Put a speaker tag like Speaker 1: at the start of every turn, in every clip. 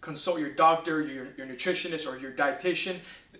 Speaker 1: consult your doctor, your nutritionist, or your dietitian.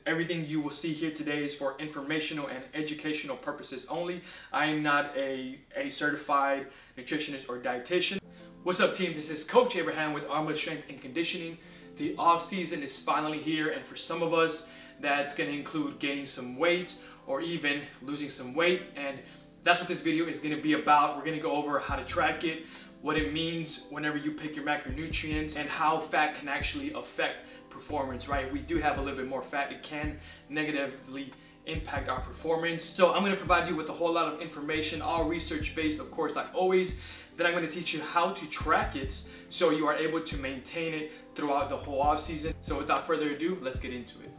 Speaker 1: Everything you will see here today is for informational and educational purposes only. I am not a certified nutritionist or dietitian. What's up, team? This is Coach Abraham with Armor Strength and Conditioning. The off season is finally here, and for some of us, that's going to include gaining some weight or even losing some weight, and that's what this video is going to be about. We're going to go over how to track it, what it means whenever you pick your macronutrients, and how fat can actually affect performance, right? If we do have a little bit more fat, it can negatively impact our performance. So I'm going to provide you with a whole lot of information, all research based, of course, like always. Then I'm going to teach you how to track it so you are able to maintain it throughout the whole off season. So without further ado, let's get into it.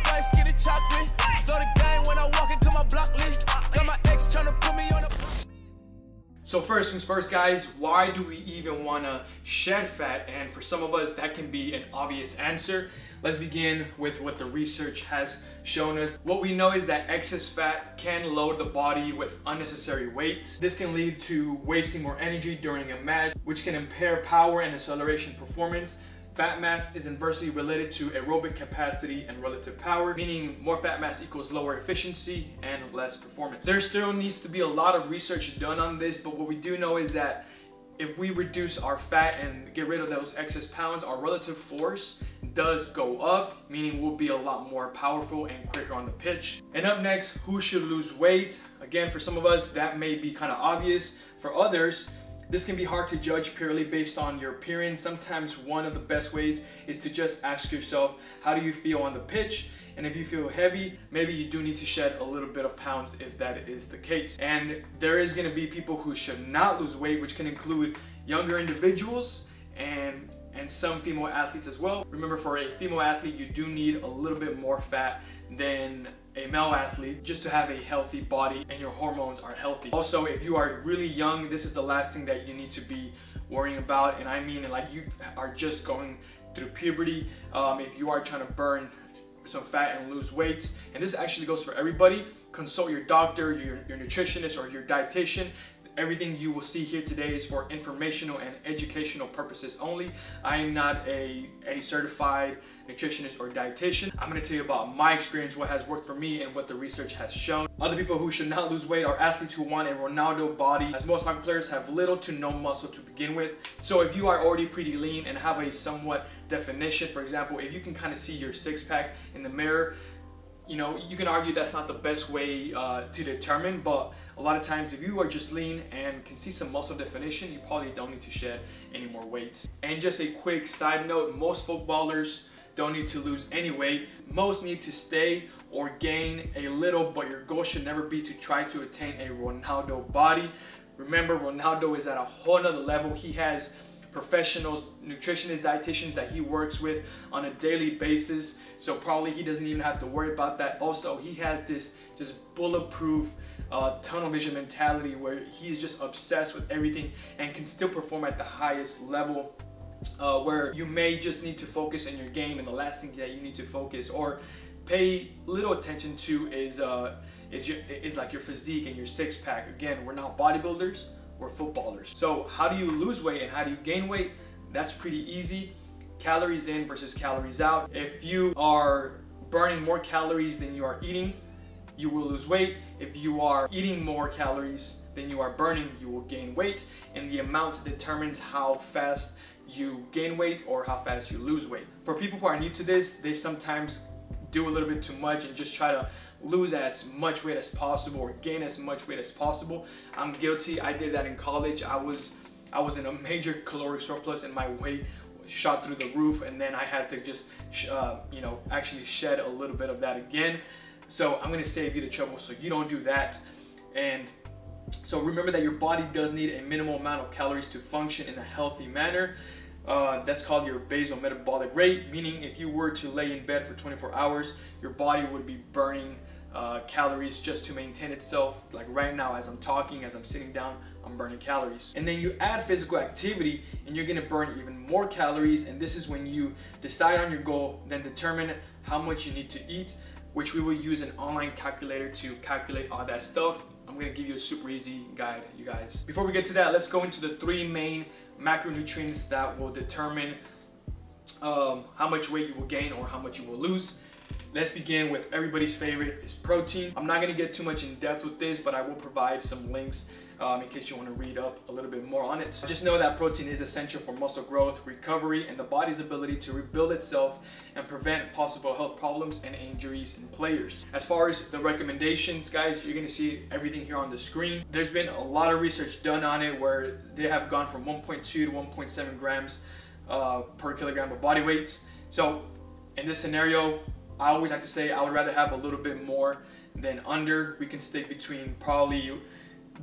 Speaker 1: So first things first, guys, why do we even want to shed fat? And for some of us, that can be an obvious answer. Let's begin with what the research has shown us. What we know is that excess fat can load the body with unnecessary weights. This can lead to wasting more energy during a match, which can impair power and acceleration performance. Fat mass is inversely related to aerobic capacity and relative power, meaning more fat mass equals lower efficiency and less performance. There still needs to be a lot of research done on this, but what we do know is that if we reduce our fat and get rid of those excess pounds, our relative force does go up, meaning we'll be a lot more powerful and quicker on the pitch. And up next, who should lose weight? Again, for some of us, that may be kind of obvious. For others, this can be hard to judge purely based on your appearance. Sometimes one of the best ways is to just ask yourself, how do you feel on the pitch? And if you feel heavy, maybe you do need to shed a little bit of pounds if that is the case. And there is going to be people who should not lose weight, which can include younger individuals and some female athletes as well. Remember, for a female athlete, you do need a little bit more fat than a male athlete just to have a healthy body and your hormones are healthy. Also, if you are really young, this is the last thing that you need to be worrying about. And I mean, like, you are just going through puberty. If you are trying to burn some fat and lose weight, and this actually goes for everybody, consult your doctor, your nutritionist, or your dietitian. Everything you will see here today is for informational and educational purposes only. I am not a certified nutritionist or dietitian. I'm going to tell you about my experience, what has worked for me, and what the research has shown. Other people who should not lose weight are athletes who want a Ronaldo body, as most soccer players have little to no muscle to begin with. So if you are already pretty lean and have a somewhat definition, for example, if you can kind of see your six-pack in the mirror, you know, you can argue that's not the best way to determine, but a lot of times if you are just lean and can see some muscle definition, you probably don't need to shed any more weight. And just a quick side note, most footballers don't need to lose any weight. Most need to stay or gain a little, but your goal should never be to try to attain a Ronaldo body. Remember, Ronaldo is at a whole nother level. He has professionals, nutritionists, dietitians that he works with on a daily basis, so probably he doesn't even have to worry about that. Also, he has this just bulletproof tunnel vision mentality where he is just obsessed with everything and can still perform at the highest level, where you may just need to focus on your game, and the last thing that you need to focus or pay little attention to is like your physique and your six-pack. Again, we're not bodybuilders, we're footballers. So how do you lose weight and how do you gain weight? That's pretty easy. Calories in versus calories out. If you are burning more calories than you are eating, you will lose weight. If you are eating more calories than you are burning, you will gain weight. And the amount determines how fast you gain weight or how fast you lose weight. For people who are new to this, they sometimes do a little bit too much and just try to lose as much weight as possible or gain as much weight as possible. I'm guilty. I did that in college. I was in a major caloric surplus and my weight shot through the roof, and then I had to just you know, actually shed a little bit of that again. So I'm going to save you the trouble so you don't do that. And so remember that your body does need a minimal amount of calories to function in a healthy manner. That's called your basal metabolic rate, meaning if you were to lay in bed for 24 hours, your body would be burning calories just to maintain itself. Like right now, as I'm talking, as I'm sitting down, I'm burning calories. And then you add physical activity and you're gonna burn even more calories, and this is when you decide on your goal, then determine how much you need to eat, which we will use an online calculator to calculate all that stuff. I'm gonna give you a super easy guide, you guys. Before we get to that, let's go into the three main macronutrients that will determine how much weight you will gain or how much you will lose. Let's begin with everybody's favorite, is protein. I'm not going to get too much in depth with this, but I will provide some links in case you want to read up a little bit more on it. Just know that protein is essential for muscle growth, recovery, and the body's ability to rebuild itself and prevent possible health problems and injuries in players. As far as the recommendations, guys, you're going to see everything here on the screen. There's been a lot of research done on it where they have gone from 1.2 to 1.7 grams per kilogram of body weight. So in this scenario, I always like to say I would rather have a little bit more than under. We can stick between probably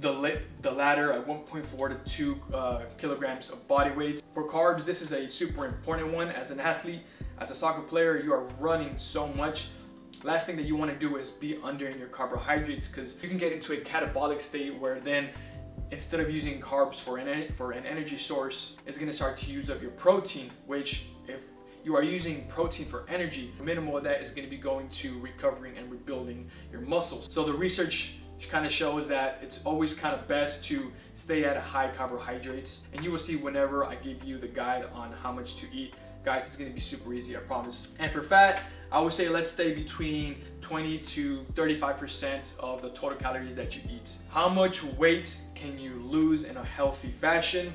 Speaker 1: the latter at 1.4 to 2 kilograms of body weight. For carbs, this is a super important one. As an athlete, as a soccer player, you are running so much. Last thing that you want to do is be under in your carbohydrates, because you can get into a catabolic state where then instead of using carbs for an energy source, it's going to start to use up your protein, which if you are using protein for energy, minimal of that is going to be going to recovering and rebuilding your muscles. So the research kind of shows that it's always kind of best to stay at a high carbohydrates, and you will see whenever I give you the guide on how much to eat. Guys, it's going to be super easy, I promise. And for fat, I would say let's stay between 20 to 35% of the total calories that you eat. How much weight can you lose in a healthy fashion?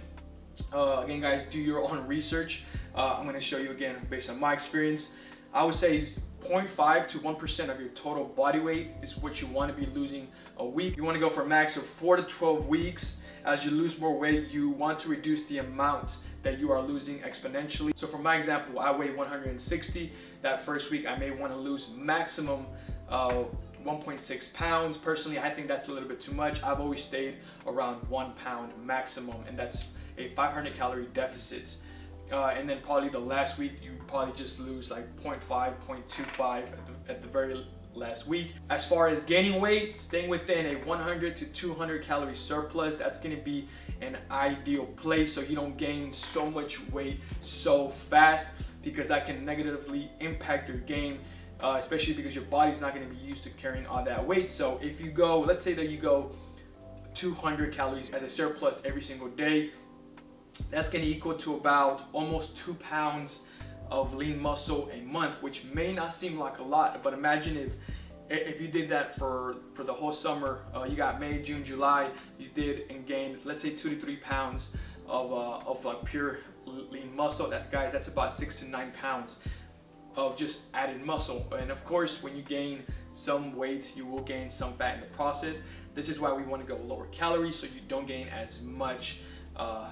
Speaker 1: Again, guys, do your own research. I'm going to show you again based on my experience. I would say 0.5 to 1% of your total body weight is what you want to be losing a week. You want to go for a max of 4 to 12 weeks. As you lose more weight, you want to reduce the amount that you are losing exponentially. So for my example, I weigh 160. That first week, I may want to lose maximum 1.6 pounds. Personally, I think that's a little bit too much. I've always stayed around 1 pound maximum, and that's a 500 calorie deficit. And then probably the last week, you probably just lose like 0.5, 0.25 at the very last week. As far as gaining weight, staying within a 100 to 200 calorie surplus, that's going to be an ideal place so you don't gain so much weight so fast, because that can negatively impact your game, especially because your body's not going to be used to carrying all that weight. So if you go, let's say that you go 200 calories as a surplus every single day, that's going to equal to about almost 2 pounds of lean muscle a month, which may not seem like a lot, but imagine if you did that for the whole summer. You got May, June, July, you did and gained, let's say 2 to 3 pounds of like pure lean muscle. That, guys, that's about 6 to 9 pounds of just added muscle. And of course, when you gain some weight, you will gain some fat in the process. This is why we want to go lower calories so you don't gain as much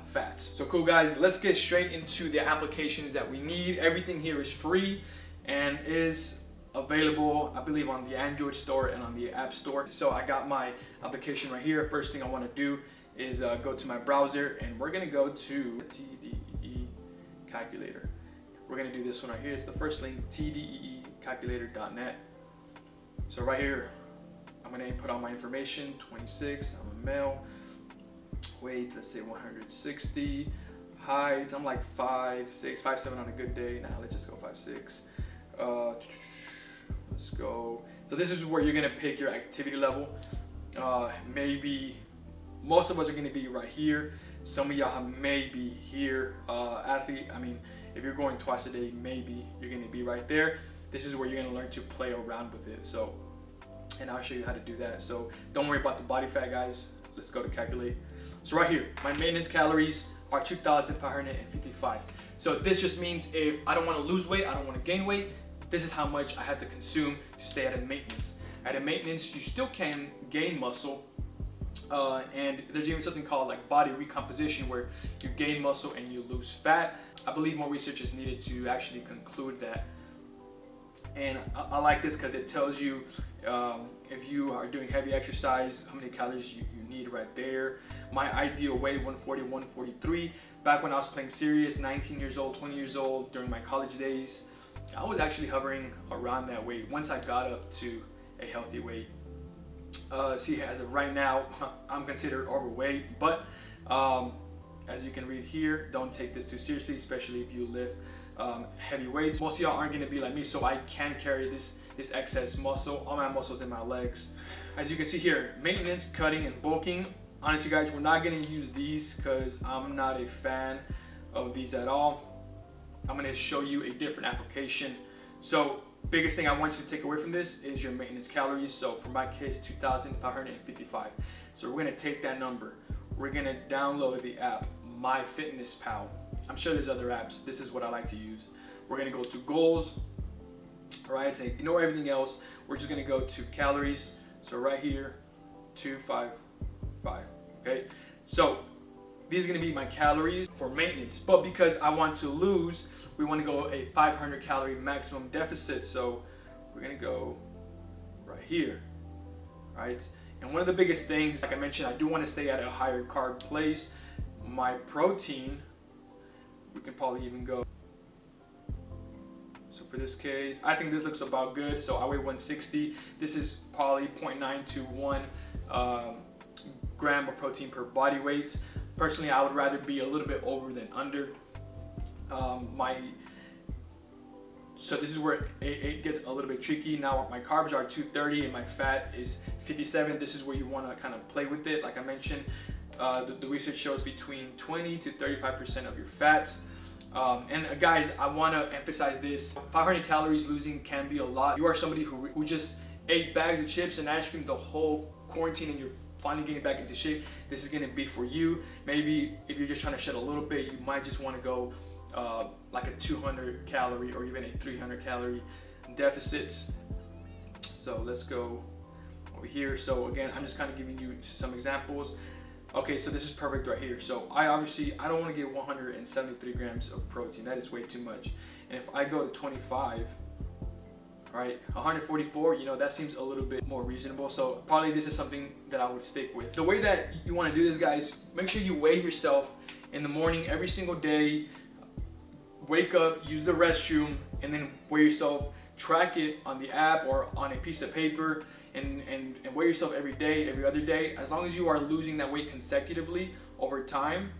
Speaker 1: fat. So cool, guys, let's get straight into the applications that we need. Everything here is free and is available, I believe, on the Android store and on the App Store. So I got my application right here. First thing I want to do is go to my browser, and we're going to go to TDEE calculator. We're going to do this one right here. It's the first link, tdeecalculator.net. So right here, I'm going to input all my information. 26, I'm a male. Weight, let's say 160. Height, I'm like 5'6", 5'7" on a good day. Now let's just go 5'6". Let's go. So this is where you're gonna pick your activity level. Maybe most of us are gonna be right here. Some of y'all may be here. Athlete, I mean, if you're going twice a day, maybe you're gonna be right there. This is where you're gonna learn to play around with it. So, and I'll show you how to do that. So don't worry about the body fat, guys. Let's go to calculate. So right here, my maintenance calories are 2,555. So this just means if I don't want to lose weight, I don't want to gain weight, this is how much I have to consume to stay at a maintenance. At a maintenance, you still can gain muscle, and there's even something called like body recomposition, where you gain muscle and you lose fat. I believe more research is needed to actually conclude that. And I like this because it tells you if you are doing heavy exercise, how many calories you need right there. My ideal weight, 140, 143. Back when I was playing serious, 19 years old, 20 years old, during my college days, I was actually hovering around that weight once I got up to a healthy weight. See, as of right now, I'm considered overweight, but as you can read here, don't take this too seriously, especially if you lift heavy weights. Most of y'all aren't going to be like me, so I can carry this excess muscle, all my muscles in my legs. As you can see here, maintenance, cutting, and bulking. Honestly, guys, we're not going to use these because I'm not a fan of these at all. I'm gonna show you a different application. So biggest thing I want you to take away from this is your maintenance calories. So for my case, 2,555. So we're gonna take that number. We're gonna download the app, MyFitnessPal. I'm sure there's other apps. This is what I like to use. We're gonna go to goals, right? So ignore everything else. We're just gonna go to calories. So right here, 255, okay? So these are gonna be my calories for maintenance, but because I want to lose, we wanna go a 500 calorie maximum deficit. So we're gonna go right here, right? And one of the biggest things, like I mentioned, I do wanna stay at a higher carb place. My protein, we can probably even go. So for this case, I think this looks about good. So I weigh 160. This is probably 0.9 to 1 gram of protein per body weight. Personally, I would rather be a little bit over than under. So this is where it gets a little bit tricky. Now my carbs are 230 and my fat is 57. This is where you want to kind of play with it. Like I mentioned, the research shows between 20 to 35% of your fats. And guys, I want to emphasize this. 500 calories losing can be a lot. You are somebody who just ate bags of chips and ice cream the whole quarantine and you're finally getting back into shape. This is going to be for you. Maybe if you're just trying to shed a little bit, you might just want to go like a 200 calorie or even a 300 calorie deficit. So let's go over here. So again, I'm just kind of giving you some examples. Okay, so this is perfect right here. So I don't want to get 173 grams of protein. That is way too much. And if I go to 25, right, 144, you know, that seems a little bit more reasonable. So probably this is something that I would stick with. The way that you want to do this, guys, make sure you weigh yourself in the morning every single day. Wake up, use the restroom, and then weigh yourself. Track it on the app or on a piece of paper, and weigh yourself every day, every other day. As long as you are losing that weight consecutively over time,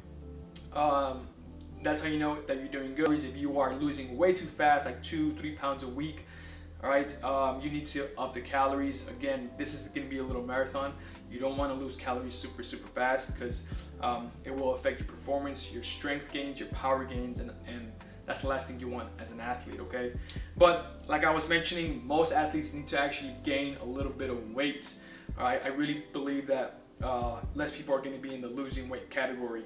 Speaker 1: that's how you know that you're doing good. If you are losing way too fast, like 2-3 pounds a week, all right, you need to up the calories. Again, this is going to be a little marathon. You don't want to lose calories super fast, because it will affect your performance, your strength gains, your power gains, and that's the last thing you want as an athlete, okay? But like I was mentioning, most athletes need to actually gain a little bit of weight. All right, I really believe that less people are going to be in the losing weight category.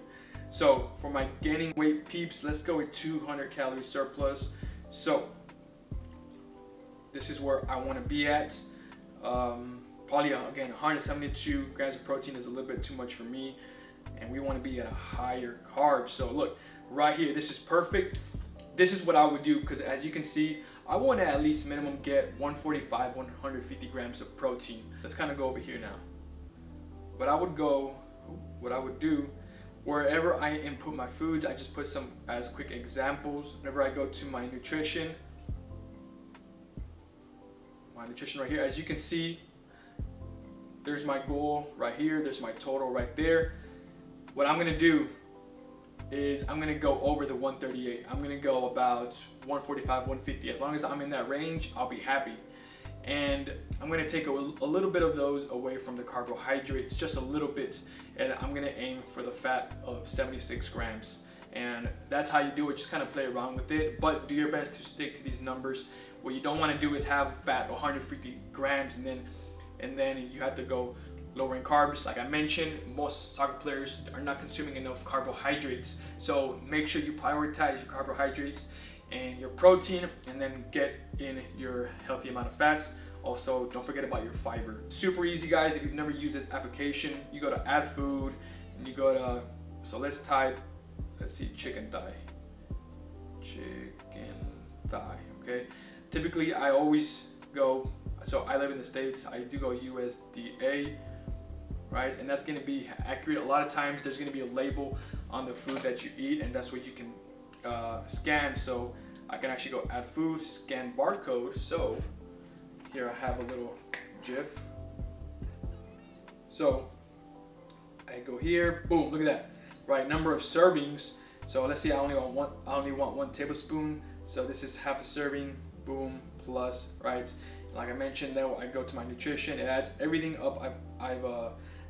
Speaker 1: So for my gaining weight peeps, let's go with 200 calorie surplus. So this is where I want to be at. Probably again, 172 grams of protein is a little bit too much for me, and we want to be at a higher carb. So look, right here, this is perfect. This is what I would do, because as you can see, I want to at least minimum get 145, 150 grams of protein. Let's kind of go over here now. What I would do, wherever I input my foods, I just put some as quick examples. Whenever I go to my nutrition right here, as you can see, there's my goal right here, there's my total right there. What I'm gonna do is I'm gonna go over the 138. I'm gonna go about 145, 150. As long as I'm in that range, I'll be happy. And I'm gonna take a little bit of those away from the carbohydrates, just a little bit, and I'm gonna aim for the fat of 76 grams. And that's how you do it. Just kind of play around with it, but do your best to stick to these numbers. What you don't want to do is have fat 150 grams and then you have to go lowering carbs. Like I mentioned, most soccer players are not consuming enough carbohydrates, so make sure you prioritize your carbohydrates and your protein, and then get in your healthy amount of fats. Also, don't forget about your fiber. Super easy, guys. If you've never used this application, you go to add food and you go to, so let's see, chicken thigh, okay? Typically I always go, so I live in the States, I do go USDA, right? And that's gonna be accurate. A lot of times there's gonna be a label on the food that you eat, and that's what you can scan. So I can actually go add food, scan barcode. So here I have a little GIF. So I go here, boom, look at that, right? Number of servings. So let's see, I only want one tablespoon. So this is half a serving, boom, plus, right? Like I mentioned, then I go to my nutrition. It adds everything up I've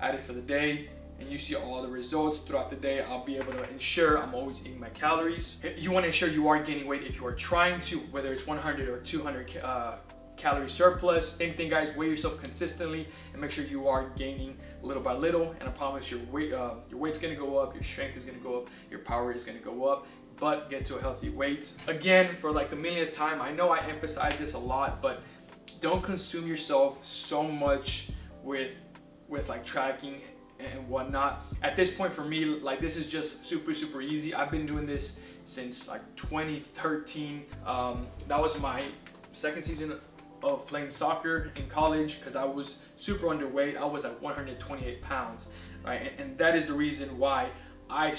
Speaker 1: added for the day, and you see all the results throughout the day, I'll be able to ensure I'm always eating my calories. You want to ensure you are gaining weight if you are trying to, whether it's 100 or 200 calorie surplus. Same thing, guys, weigh yourself consistently and make sure you are gaining little by little, and I promise your weight's gonna go up, your strength is gonna go up, your power is gonna go up, but get to a healthy weight. Again, for like the millionth time, I know I emphasize this a lot, but don't consume yourself so much with like tracking and whatnot. At this point for me, like, this is just super easy. I've been doing this since like 2013. That was my second season of playing soccer in college because I was super underweight. I was at 128 pounds, right? And that is the reason why I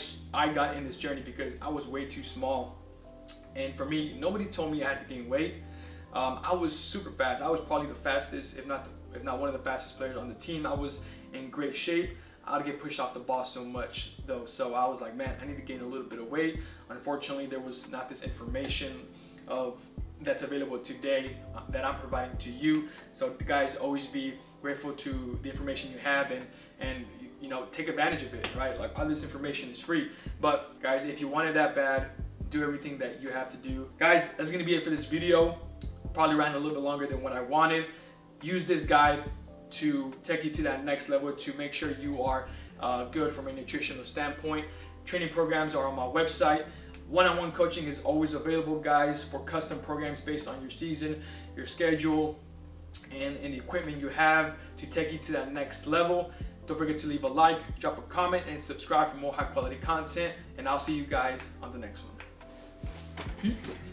Speaker 1: got in this journey, because I was way too small. And for me, nobody told me I had to gain weight. I was super fast. I was probably the fastest, if not one of the fastest players on the team. I was in great shape. I'd get pushed off the ball so much though. So I was like, man, I need to gain a little bit of weight. Unfortunately, there was not this information that's available today that I'm providing to you. So guys, always be grateful to the information you have, and you know, take advantage of it, right? Like, all this information is free. But guys, if you want it that bad, do everything that you have to do. Guys, that's gonna be it for this video. Probably ran a little bit longer than what I wanted. Use this guide to take you to that next level, to make sure you are good from a nutritional standpoint. Training programs are on my website. One-on-one coaching is always available, guys, for custom programs based on your season, your schedule, and the equipment you have to take you to that next level. Don't forget to leave a like, drop a comment, and subscribe for more high quality content. And I'll see you guys on the next one. Peace.